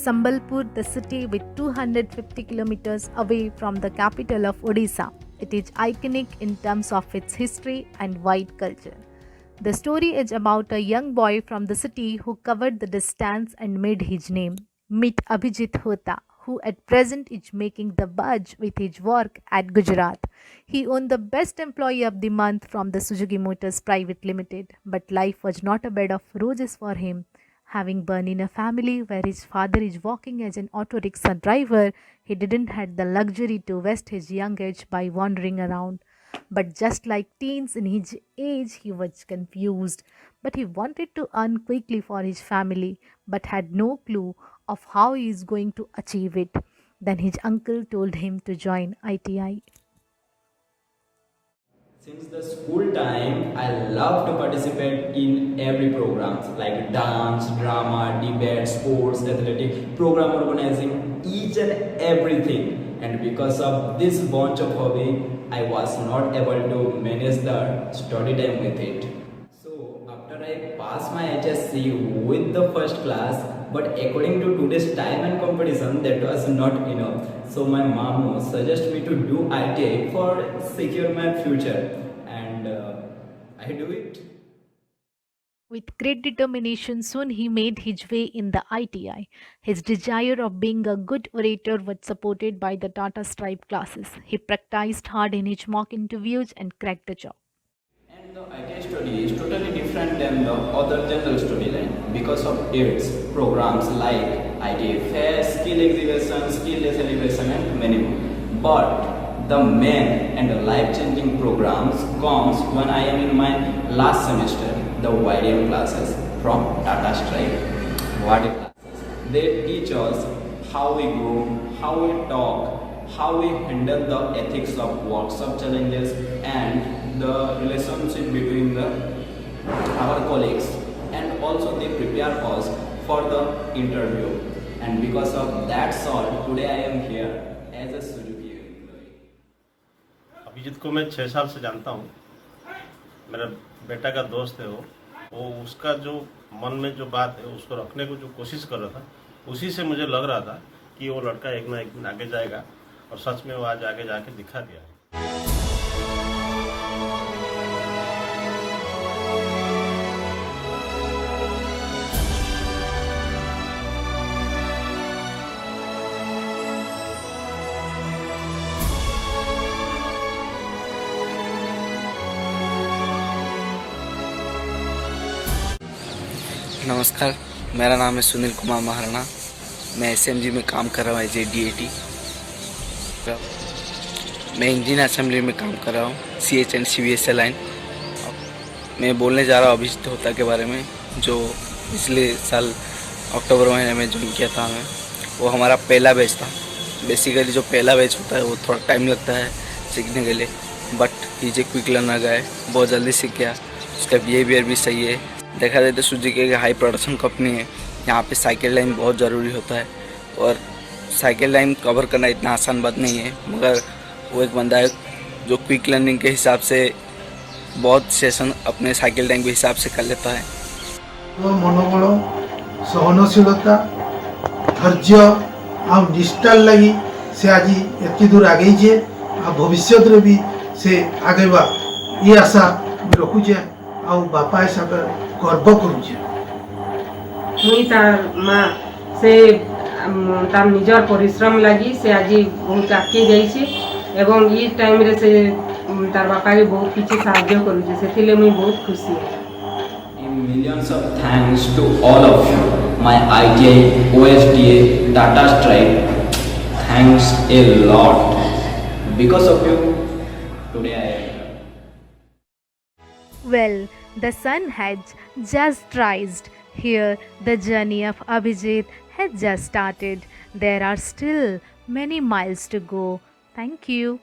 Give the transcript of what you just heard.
Sambalpur, the city with 250 kilometers away from the capital of Odisha. It is iconic in terms of its history and wide culture. The story is about a young boy from the city who covered the distance and made his name. Meet Abhijit Hota, who at present is making the budge with his work at Gujarat. He won the Best Employee of the Month from the Suzuki Motors Private Limited, but life was not a bed of roses for him. Having born in a family where his father is working as an auto rickshaw driver, he didn't have the luxury to waste his young age by wandering around. But just like teens in his age, he was confused. But he wanted to earn quickly for his family, but had no clue of how he is going to achieve it. Then his uncle told him to join ITI. Since the school time, I love to participate in every programs like dance, drama, debate, sports, athletic, program organizing, each and everything. And because of this bunch of hobby, I was not able to manage the study time with it. So after I passed my HSC with the first class, but according to today's time and competition, that was not enough. So my mom suggested me to do ITI for secure my future, and I do it. With great determination, soon he made his way in the ITI. His desire of being a good orator was supported by the Tata Stripe classes. He practiced hard in his mock interviews and cracked the job. And the ITI study is totally different than the other general study line because of its programs like ITI Fair, Skill Exhibition, Skill Celebration, and many more. But the main and the life-changing programs comes when I am in my last semester, the YDM classes from Tata Stripe. What classes? They teach us how we grow, how we talk, how we handle the ethics of workshop challenges and the relationship between our colleagues, and also they prepare us for the interview. And because of that sort, today I am here as a Suzuki employee. Abhijit को मैं 6 साल से जानता हूँ। मेरा बेटा का दोस्त है वो उसका जो मन में जो बात है उसको रखने को जो कोशिश कर रहा था, उसी से मुझे लग रहा था कि वो लड़का एक ना एक दिन आगे जाएगा, और सच में वो आज आगे जाके दिखा दिया है। नमस्कार, मेरा नाम है सुनील कुमार महाराणा। मैं SMG में काम कर रहा हूँ एज ए DAT। मैं इंजन असेंबली में काम कर रहा हूँ CH एंड CVSL लाइन। मैं बोलने जा रहा हूँ अभिजीत होता के बारे में, जो पिछले साल अक्टूबर महीने में ज्वाइन किया था हमें। वो हमारा पहला बैच था। बेसिकली जो पहला बैच होता है वो थोड़ा टाइम लगता है सीखने के लिए, बट ये जो क्विक लर्नर का है बहुत जल्दी सीख गया। उसका बिहेवियर भी सही है। देखा जाए तो सुजुकी एक हाई प्रोडक्शन कंपनी है। यहाँ पे साइकिल लाइन बहुत ज़रूरी होता है, और साइकिल लाइन कवर करना इतना आसान बात नहीं है, मगर वो एक बंदा है जो क्विक लर्निंग के हिसाब से बहुत सेशन अपने साइकिल लाइन के हिसाब से कर लेता है। तो मनोबल, सहनशीलता, धैर्य आ निष्ठा लगी से आज एत दूर आगे भविष्य भी से आगेबा ये आशा रखुचे। आ बापा हिसाब गर्व करुचे। मुई तार माँ से तार निजर परिश्रम लगी से आज बहुत आगे जाइए, एवं ये टाइम रे से तार बापा के बहुत किसी साहाय्य करुचे, से मुई बहुत खुशी है। Millions of thanks to all of you, my ITI, OSDA, Tata Stripe. Thanks a lot. Because of you, today I am here. Well, the sun has just rised. Here, the journey of Abhijit has just started. There are still many miles to go. Thank you.